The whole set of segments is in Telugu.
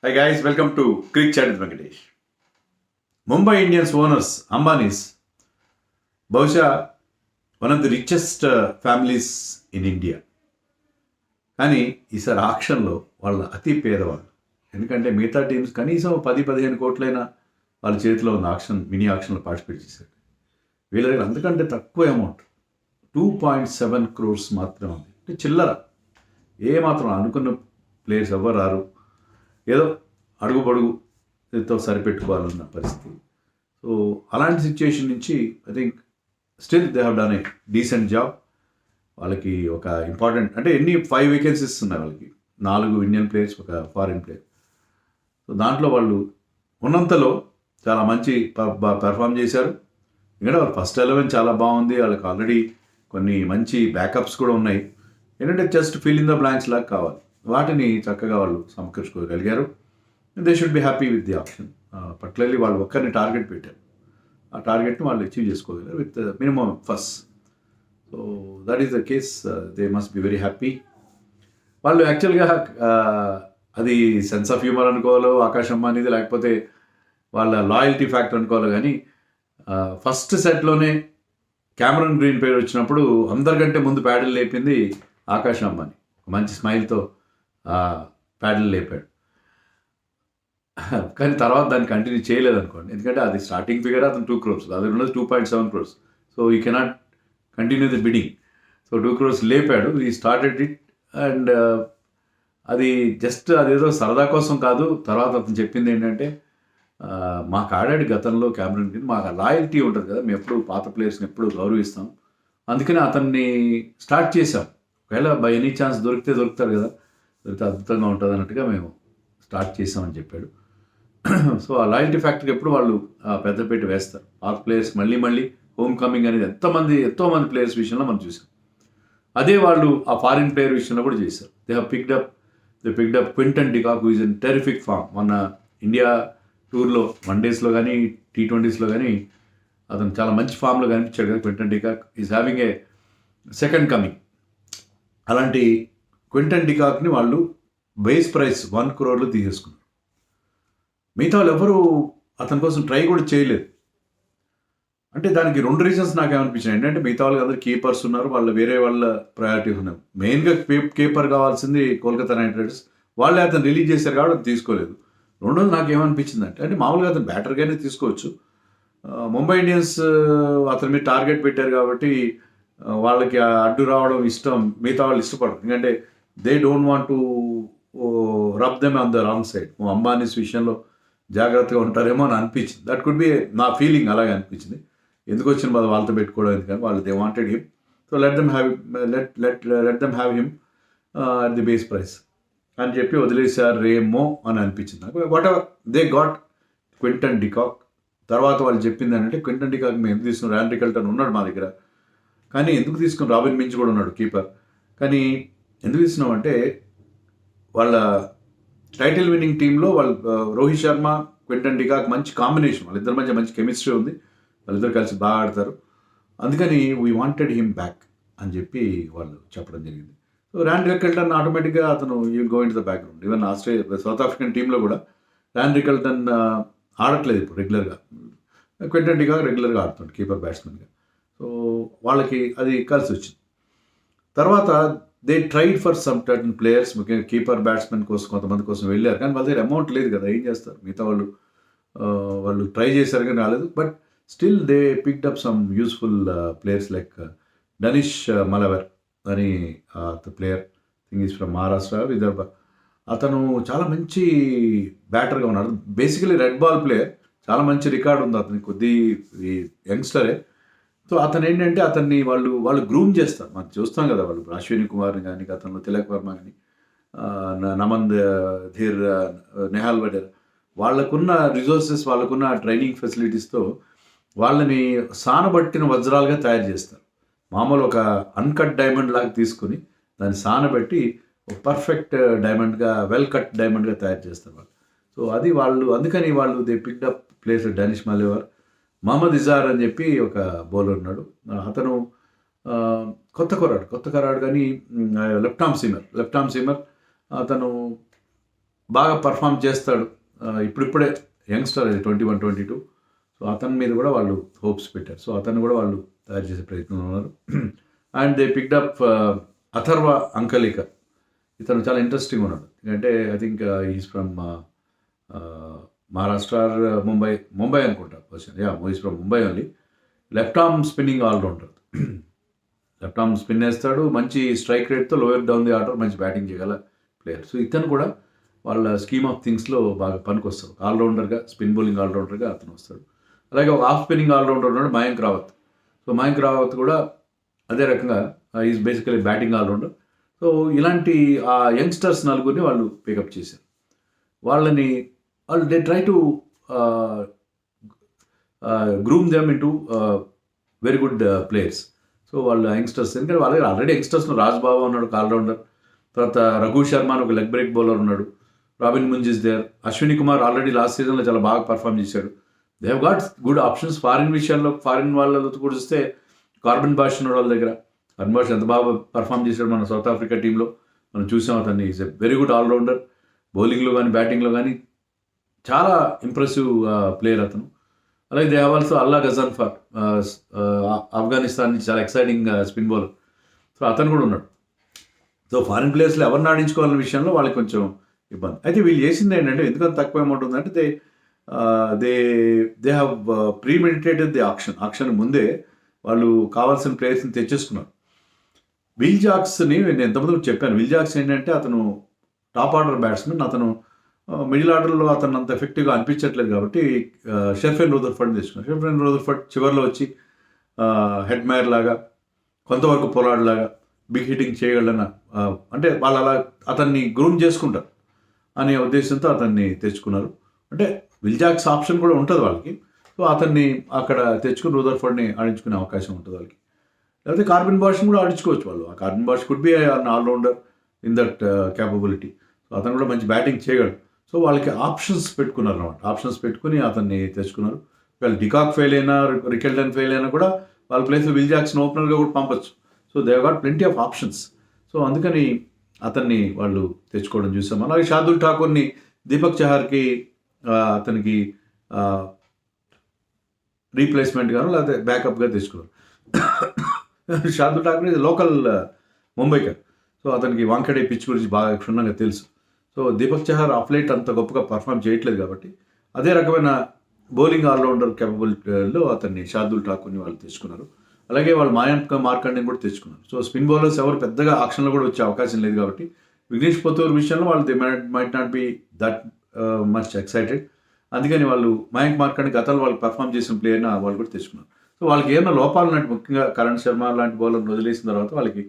Hi guys, welcome to Cricket Chat with Venkatesh. Mumbai Indians owners, Ambanis, బహుశా one of the richest families in India. కానీ ఈసారి ఆక్షన్లో వాళ్ళ అతి పేదవాళ్ళు. ఎందుకంటే మిగతా టీమ్స్ కనీసం 10-15 కోట్లైనా వాళ్ళ చేతిలో ఉన్న మినీ ఆక్షన్లో పార్టిసిపేట్ చేశారు. వీళ్ళ దగ్గర అంతకంటే తక్కువ అమౌంట్ 2.7 crores మాత్రమే ఉంది. అంటే చిల్లర ఏమాత్రం అనుకున్న ప్లేయర్స్ ఎవ్వరు రారు. ఏదో అడుగు పొడుగుతో సరిపెట్టుకోవాలన్న పరిస్థితి. సో అలాంటి సిచ్యుయేషన్ నుంచి I think still they have done a decent job. వాళ్ళకి ఒక ఇంపార్టెంట్ అంటే 5 వేకెన్సీస్ ఉన్నాయి వాళ్ళకి, 4 ఇండియన్ ప్లేయర్స్, ఒక ఫారిన్ ప్లేయర్. సో దాంట్లో వాళ్ళు ఉన్నంతలో చాలా మంచి పెర్ఫామ్ చేశారు. ఎందుకంటే వాళ్ళ ఫస్ట్ 11 చాలా బాగుంది. వాళ్ళకి ఆల్రెడీ కొన్ని మంచి బ్యాకప్స్ కూడా ఉన్నాయి. ఏంటంటే just fill in the blanks లాగా కావాలి, వాటిని చక్కగా వాళ్ళు సమకూర్చుకోగలిగారు. They should be happy with the option. Particularly వాళ్ళు ఒక్కరిని టార్గెట్ పెట్టారు. ఆ టార్గెట్ని వాళ్ళు అచీవ్ చేసుకోగలరు with minimum fuss. So that is the case. They must be very happy. వాళ్ళు యాక్చువల్గా అది సెన్స్ ఆఫ్ హ్యూమర్ అనుకోవాలో, ఆకాశం అనేది, లేకపోతే వాళ్ళ లాయల్టీ ఫ్యాక్టర్ అనుకోవాలో, కానీ ఫస్ట్ సెట్లోనే క్యామరన్ గ్రీన్ పేరు వచ్చినప్పుడు అందరికంటే ముందు ప్యాడిల్ లేపింది ఆకాశ్ అంబానీ. మంచి స్మైల్తో ప్యాడిల్ లేపాడు. కానీ తర్వాత దాన్ని కంటిన్యూ చేయలేదు అనుకోండి. ఎందుకంటే అది స్టార్టింగ్ ఫిగర్ అతను 2 crores, అది ఉన్నది 2.7 crores. సో ఈ cannot continue the bidding. So 2 crores లేపాడు. ఈ స్టార్టెడ్ ఇట్ అండ్ అది జస్ట్ అదేదో సరదా కోసం కాదు. తర్వాత అతను చెప్పింది ఏంటంటే, మాకు ఆడాడు గతంలో క్యామరన్ గ్రీన్, మాకు లాయల్టీ ఉంటుంది కదా, మేము ఎప్పుడు పాత ప్లేయర్స్ని ఎప్పుడు గౌరవిస్తాం, అందుకని అతన్ని స్టార్ట్ చేసాం. ఒకవేళ బై ఎనీ ఛాన్స్ దొరుకుతారు కదా, దొరికితే అద్భుతంగా ఉంటుంది అన్నట్టుగా మేము స్టార్ట్ చేసామని చెప్పాడు. సో ఆ లాయల్టీ ఫ్యాక్టర్కి ఎప్పుడు వాళ్ళు పెద్దపీట వేస్తారు. పాత ప్లేయర్స్ మళ్ళీ హోమ్ కమింగ్ అనేది ఎంతోమంది ప్లేయర్స్ విషయంలో మనం చూసాం. అదే వాళ్ళు ఆ ఫారిన్ ప్లేయర్ విషయంలో కూడా చేశారు. They picked up Quinton de Kock, who is in terrific form. మొన్న ఇండియా టూర్లో, వన్డేస్లో కానీ T20స్లో కానీ అతను చాలా మంచి ఫామ్లో కనిపించాడు కదా. Quinton de Kock is having a second coming. అలాంటి క్వింటన్ డికాక్ని వాళ్ళు బేస్ ప్రైస్ 1 crore తీసేసుకున్నారు. మిగతా వాళ్ళు ఎవరు అతని కోసం ట్రై కూడా చేయలేదు. అంటే దానికి 2 రీజన్స్ నాకేమనిపించాయి. ఏంటంటే మిగతా వాళ్ళకి అందరూ కీపర్స్ ఉన్నారు, వేరే వాళ్ళ ప్రయారిటీస్ ఉన్నారు. మెయిన్గా కీపర్ కావాల్సింది కోల్కతా నైట్ రైడర్స్. వాళ్ళే అతను రిలీజ్ చేశారు కాబట్టి అది తీసుకోలేదు. రెండోది నాకేమనిపించింది అంటే మామూలుగా అతను బ్యాటర్గానే తీసుకోవచ్చు. ముంబై ఇండియన్స్ అతని మీద టార్గెట్ పెట్టారు కాబట్టి వాళ్ళకి అడ్డు రావడం ఇష్టం, మిగతా వాళ్ళు ఇష్టపడరు. ఎందుకంటే they don't want to rub them on the wrong side. Ambanis విషయంలో జాగ్రత్తగా ఉంటారేమో అని అనిపించింది. దట్ కుడ్ బి నా ఫీలింగ్, అలాగే అనిపించింది. ఎందుకు వచ్చిన బాధ వాళ్ళతో పెట్టుకోవడం ఎందుకని, వాళ్ళు they wanted him. So let them have him at the base price అని చెప్పి వదిలేశారేమో అని అనిపించింది నాకు. What ever they got Quinton de Kock. తర్వాత వాళ్ళు చెప్పింది ఏంటంటే, క్వింటన్ డికాక్ మేము ఎందుకు తీసుకున్నాం, ర్యాన్ రికల్టన్ ఉన్నాడు మా దగ్గర, కానీ ఎందుకు తీసుకుని, రాబిన్ మించ్ కూడా ఉన్నాడు కీపర్, కానీ ఎందుకు తీసుకున్నాం అంటే వాళ్ళ టైటిల్ విన్నింగ్ టీంలో వాళ్ళు రోహిత్ శర్మ, క్వింటన్ డికాక్ మంచి కాంబినేషన్, వాళ్ళిద్దరి మధ్య మంచి కెమిస్ట్రీ ఉంది, వాళ్ళిద్దరు కలిసి బాగా ఆడతారు, అందుకని వీ వాంటెడ్ హిమ్ బ్యాక్ అని చెప్పి వాళ్ళు చెప్పడం జరిగింది. సో ర్యాన్ రికల్టన్ ఆటోమేటిక్గా అతను will go in to the background. Even south African టీంలో కూడా ర్యాన్ రికల్టన్ ఆడట్లేదు ఇప్పుడు రెగ్యులర్గా. క్వింటన్ డికాక్ రెగ్యులర్గా ఆడుతుంది కీపర్ బ్యాట్స్మెన్గా. సో వాళ్ళకి అది కలిసి వచ్చింది. తర్వాత they tried for some certain players, ముఖ్యంగా కీపర్ బ్యాట్స్మెన్ కోసం కొంతమంది కోసం వెళ్ళారు, కానీ వాళ్ళ దగ్గర అమౌంట్ లేదు కదా, ఏం చేస్తారు. మిగతా వాళ్ళు ట్రై చేశారు కానీ రాలేదు. But still they picked up some useful players like Danish Malewar అని player, thing is from Maharashtra, Vidarbha. అతను చాలా మంచి బ్యాటర్గా ఉన్నాడు. బేసికలీ రెడ్ బాల్ ప్లేయర్, చాలా మంచి రికార్డు ఉంది అతనికి, కొద్ది యంగ్స్టరే. సో అతను ఏంటంటే అతన్ని వాళ్ళు గ్రూమ్ చేస్తారు. మనం చూస్తాం కదా, వాళ్ళు అశ్విని కుమార్ని కానీ, గతంలో తిలక్ వర్మ కానీ, నమంద్ ధీర్, నెహాల్ వడేర్, వాళ్ళకున్న రిసోర్సెస్, వాళ్ళకున్న ట్రైనింగ్ ఫెసిలిటీస్తో వాళ్ళని సానబట్టిన వజ్రాలుగా తయారు చేస్తారు. మామూలు ఒక అన్కట్ డైమండ్ లాగా తీసుకుని దాన్ని సానబెట్టి ఒక పర్ఫెక్ట్ డైమండ్గా, వెల్ కట్ డైమండ్గా తయారు చేస్తారు వాళ్ళు. సో అది అందుకని వాళ్ళు they picked up players Danish Malewar. Mohammed Izhar అని చెప్పి ఒక బౌలర్ ఉన్నాడు, అతను కొత్త కరాడు కానీ లెఫ్ట్ ఆర్మ్ సీమర్. అతను బాగా పర్ఫామ్ చేస్తాడు. ఇప్పుడిప్పుడే యంగ్స్టర్, అది 21-22. సో అతని మీద కూడా వాళ్ళు హోప్స్ పెట్టారు. సో అతన్ని కూడా వాళ్ళు తయారు చేసే ప్రయత్నంలో ఉన్నారు. And they picked up Atharva Ankolekar. ఇతను చాలా ఇంట్రెస్టింగ్ ఉన్నాడు. ఎందుకంటే I think is from Maharashtra, Mumbai అనుకుంటా person. Is from Mumbai only. Left arm spinning all-rounder. Left arm spin వేస్తాడు, మంచి స్ట్రైక్ రేట్తో లోయర్ డౌన్ ది ఆర్డర్ మంచి బ్యాటింగ్ చేయగల ప్లేయర్. సో ఇతను కూడా వాళ్ళ స్కీమ్ ఆఫ్ థింగ్స్లో బాగా పనికొస్తాడు. ఆల్రౌండర్గా, స్పిన్ బౌలింగ్ ఆల్రౌండర్గా అతను వస్తాడు. అలాగే ఒక ఆఫ్ స్పిన్నింగ్ ఆల్రౌండర్ ఉన్నాడు మయాంక్ రావత్. సో మయాంక్ రావత్ కూడా అదే రకంగా is basically batting all rounder. So ఇలాంటి ఆ యంగ్స్టర్స్ నలుగురిని వాళ్ళు పికప్ చేశారు. వాళ్ళు they try to groom them into very good players. So వాళ్ళు యంగ్స్టర్స్, ఎందుకంటే వాళ్ళ ఆల్రెడీ యంగ్స్టర్స్లో రాజ్ బాబా ఉన్నాడు ఆల్రౌండర్, తర్వాత రఘు శర్మ అని ఒక లెగ్ బ్రేక్ బౌలర్ ఉన్నాడు, Robin Minz there, Ashwani Kumar already last సీజన్లో చాలా బాగా పర్ఫామ్ చేశాడు. They have got good options. Foreign వాళ్ళతో కూడా చూస్తే కార్బన్ బాష్ ఉన్నాడు వాళ్ళ దగ్గర. కార్బన్ బాష్ ఎంత బాగా పర్ఫామ్ చేశాడు మన సౌత్ ఆఫ్రికా టీంలో, మనం చూసాం. అతన్ని is a very good all rounder. బౌలింగ్లో కానీ బ్యాటింగ్లో కానీ చాలా ఇంప్రెసివ్ ప్లేయర్ అతను. అలాగే they have also Allah Ghazanfar, Afghanistan నుంచి చాలా ఎక్సైటింగ్ స్పిన్ బౌలర్. సో అతను కూడా ఉన్నాడు. సో ఫారిన్ ప్లేయర్స్లో ఎవరిని ఆడించుకోవాలనే విషయంలో వాళ్ళకి కొంచెం ఇబ్బంది. అయితే వీళ్ళు చేసింది ఏంటంటే, ఎందుకంత తక్కువ అమౌంట్ ఉందంటే they have premeditated the auction ముందే వాళ్ళు కావాల్సిన ప్లేయర్స్ని తెచ్చేసుకున్నారు. విల్ జాక్స్ని నేను ఎంతమంది చెప్పాను. విల్ జాక్స్ ఏంటంటే అతను టాప్ ఆర్డర్ బ్యాట్స్మెన్. అతను మిడిల్ ఆర్డర్లో అతను అంత ఎఫెక్టివ్గా అనిపించట్లేదు కాబట్టి షెర్ఫెన్ రూదర్ఫర్డ్ తెచ్చుకున్నారు. షెర్ఫెన్ రూదర్ఫర్డ్ చివరిలో వచ్చి హెడ్ మైర్ లాగా, కొంతవరకు పొలాడ్ లాగా బిగ్ హిట్టింగ్ చేయగలన, అంటే వాళ్ళు అలా అతన్ని గ్రూమ్ చేసుకుంటారు అనే ఉద్దేశంతో అతన్ని తెచ్చుకున్నారు. అంటే విల్ జాక్స్ ఆప్షన్ కూడా ఉంటుంది వాళ్ళకి. సో అతన్ని అక్కడ తెచ్చుకుని రూదర్ఫర్డ్ని ఆడించుకునే అవకాశం ఉంటుంది వాళ్ళకి. లేకపోతే కార్బన్ బాష్ని కూడా ఆడించుకోవచ్చు వాళ్ళు. ఆ Corbin Bosch could be an all rounder in that capability. So అతను కూడా మంచి బ్యాటింగ్ చేయగలడు. సో వాళ్ళకి ఆప్షన్స్ పెట్టుకున్నారు అన్నమాట. ఆప్షన్స్ పెట్టుకుని అతన్ని తెచ్చుకున్నారు. వాళ్ళు డికాక్ ఫెయిల్ అయినా, రికెల్డన్ ఫెయిల్ అయినా కూడా వాళ్ళ ప్లేస్లో విల్ జాక్స్ని ఓపెనర్గా కూడా పంపచ్చు. So they got plenty of options. So అందుకని అతన్ని వాళ్ళు తెచ్చుకోవడం చూసాం. అలాగే షార్దుల్ ఠాకూర్ని దీపక్ చహార్కి అతనికి రీప్లేస్మెంట్గాను లేకపోతే బ్యాకప్గా తెచ్చుకున్నారు. షార్దుల్ ఠాకూర్ ఇది లోకల్ ముంబైకర్. సో అతనికి వాంఖడే పిచ్ గురించి బాగా క్షుణ్ణంగా తెలుసు. సో దీపక్ చహార్ ఆఫ్లైట్ అంత గొప్పగా పర్ఫామ్ చేయట్లేదు కాబట్టి అదే రకమైన బౌలింగ్ ఆల్రౌండర్ కేపబిలిటీలో అతన్ని షార్దుల్ ఠాకూర్ని వాళ్ళు తెచ్చుకున్నారు. అలాగే వాళ్ళు మయాంక్ మార్కండేని కూడా తెచ్చుకున్నారు. సో స్పిన్ బౌలర్స్ ఎవరు పెద్దగా ఆక్షన్లో కూడా వచ్చే అవకాశం లేదు కాబట్టి విఘ్నేష్ పొత్తూరు విషయంలో వాళ్ళు they might not be that much excited. అందుకని వాళ్ళు మయాంక్ మార్కండే గతంలో వాళ్ళు పర్ఫామ్ చేసిన ప్లేయర్ని వాళ్ళు కూడా తెచ్చుకున్నారు. సో వాళ్ళకి ఏమైనా లోపాలు ఉన్నట్టు, ముఖ్యంగా కరణ్ శర్మ లాంటి బౌలర్ని వదిలేసిన తర్వాత వాళ్ళకి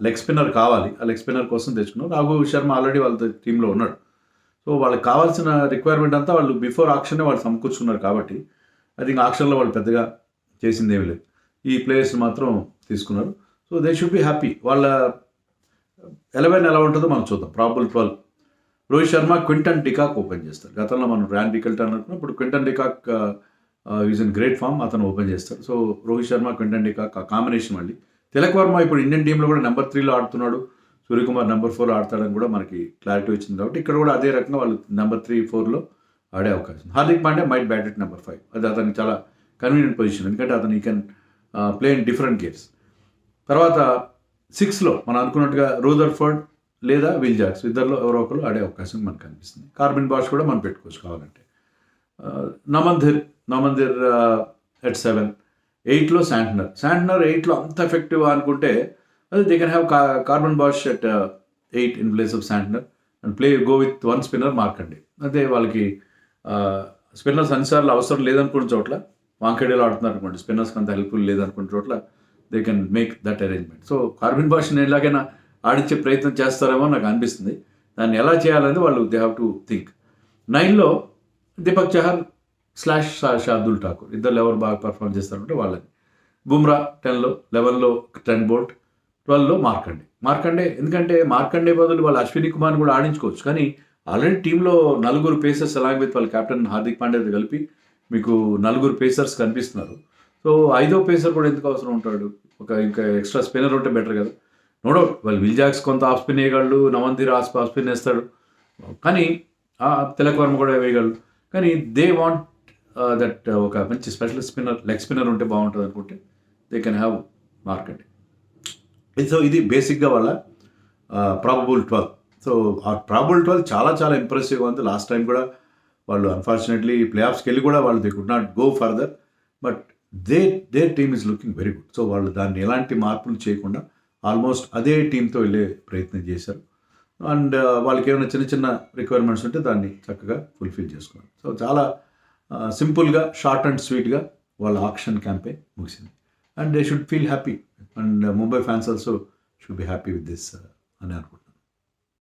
లెగ్ స్పిన్నర్ కావాలి. ఆ లెగ్ స్పిన్నర్ కోసం తెచ్చుకున్నారు. రఘు శర్మ ఆల్రెడీ వాళ్ళ టీంలో ఉన్నాడు. సో వాళ్ళకి కావాల్సిన రిక్వైర్మెంట్ అంతా వాళ్ళు బిఫోర్ ఆక్షనే వాళ్ళు సమకూర్చుకున్నారు కాబట్టి ఐ థింక్ ఆక్షన్లో వాళ్ళు పెద్దగా చేసింది ఏమీ లేదు. ఈ ప్లేయర్స్ మాత్రం తీసుకున్నారు. So they should be happy. వాళ్ళ 11 ఎలా ఉంటుందో మనం చూద్దాం. Probable 12. Rohit Sharma, Quinton de Kock open చేస్తారు. గతంలో మనం ర్యాన్ డికెల్టన్ అనుకున్నాం, ఇప్పుడు Quinton de Kock is in great form, అతను ఓపెన్ చేస్తారు. So Rohit Sharma, Quinton de Kock ఆ కాంబినేషన్ మళ్ళీ. తిలక్ వర్మ ఇప్పుడు ఇండియన్ టీంలో కూడా నెంబర్ 3లో ఆడుతున్నాడు. సూర్యకుమార్ నెంబర్ 4లో ఆడతాడని కూడా మనకి క్లారిటీ వచ్చింది కాబట్టి ఇక్కడ కూడా అదే రకంగా వాళ్ళు నెంబర్ 3, 4లో ఆడే అవకాశం. Hardik Pandya might bat at number 5. అది అతనికి చాలా కన్వీనియంట్ పొజిషన్, ఎందుకంటే అతను ఈ can play in different games. తర్వాత 6లో మనం అనుకున్నట్టుగా రూదర్ఫర్డ్ లేదా విల్ జాక్స్ ఇద్దరిలో ఎవరో ఒకరు ఆడే అవకాశం మనకు కనిపిస్తుంది. కార్బన్ బాష్ కూడా మనం పెట్టుకోవచ్చు కావాలంటే. నమందిర్ ఎట్ 7. 8లో శాంట్నర్ 8లో అంత ఎఫెక్టివ్ అనుకుంటే అదే they can have Corbin Bosch at 8 in place of Santner and go with 1 spinner Markande. అదే వాళ్ళకి స్పిన్నర్స్ అన్నిసార్లు అవసరం లేదనుకున్న చోట్ల, వాంఖడేలో ఆడుతున్నారు అనుకోండి, స్పిన్నర్స్కి అంత హెల్ప్ఫుల్ లేదనుకున్న చోట్ల they can make that arrangement. So Corbin బాష్ని ఎలాగైనా ఆడించే ప్రయత్నం చేస్తారేమో నాకు అనిపిస్తుంది. దాన్ని ఎలా చేయాలనేది వాళ్ళు దే హ్యావ్ టు థింక్. 9లో దీపక్ చహర్ / షార్దుల్ ఠాకూర్ ఇద్దరు ఎవరు బాగా పర్ఫామ్ చేస్తారంటే వాళ్ళని. బుమ్రా 10లో, 11లో ట్రెంట్ బోల్ట్, 12లో మార్కండే. ఎందుకంటే మార్కండే బదులు వాళ్ళు అశ్విని కుమార్ని కూడా ఆడించుకోవచ్చు. కానీ ఆల్రెడీ టీంలో 4 పేసర్స్ అలాగే విత్ వాళ్ళ కెప్టెన్ హార్దిక్ పాండ్యాతో కలిపి మీకు 4 పేసర్స్ కనిపిస్తున్నారు. సో 5వ పేసర్ కూడా ఎందుకు అవసరం ఉంటాడు? ఇంకా ఎక్స్ట్రా స్పిన్నర్ ఉంటే బెటర్ కదా. నో డౌట్ వాళ్ళు విల్ జాక్స్ కొంత ఆఫ్ స్పిన్ వేయగలడు, నవందిర్ ఆఫ్ స్పిన్ వేస్తాడు. కానీ తిలక్ వర్మ కూడా వేయగలరు. కానీ దే వాంట్ దట్ ఒక మంచి స్పెషల్ స్పిన్నర్, లెగ్ స్పిన్నర్ ఉంటే బాగుంటుంది అనుకుంటే they can have market. So ఇది బేసిక్గా వాళ్ళ ప్రాబబుల్ 12. సో ఆ ప్రాబబుల్ 12 చాలా చాలా ఇంప్రెసివ్గా ఉంది. లాస్ట్ టైం కూడా వాళ్ళు అన్ఫార్చునేట్లీ ప్లే ఆఫ్స్కి వెళ్ళి కూడా వాళ్ళు they could not go further, but there team is looking very good. So వాళ్ళు దాన్ని ఎలాంటి మార్పులు చేయకుండా ఆల్మోస్ట్ అదే టీంతో వెళ్ళే ప్రయత్నం చేశారు. అండ్ వాళ్ళకి ఏమైనా చిన్న చిన్న రిక్వైర్మెంట్స్ ఉంటే దాన్ని చక్కగా ఫుల్ఫిల్ చేసుకున్నారు. సో చాలా సింపుల్గా, షార్ట్ అండ్ స్వీట్గా వాళ్ళ ఆక్షన్ క్యాంపెయిన్ ముగిసింది. And they should feel happy, and Mumbai fans also should be happy with this అని అనుకుంటున్నాను.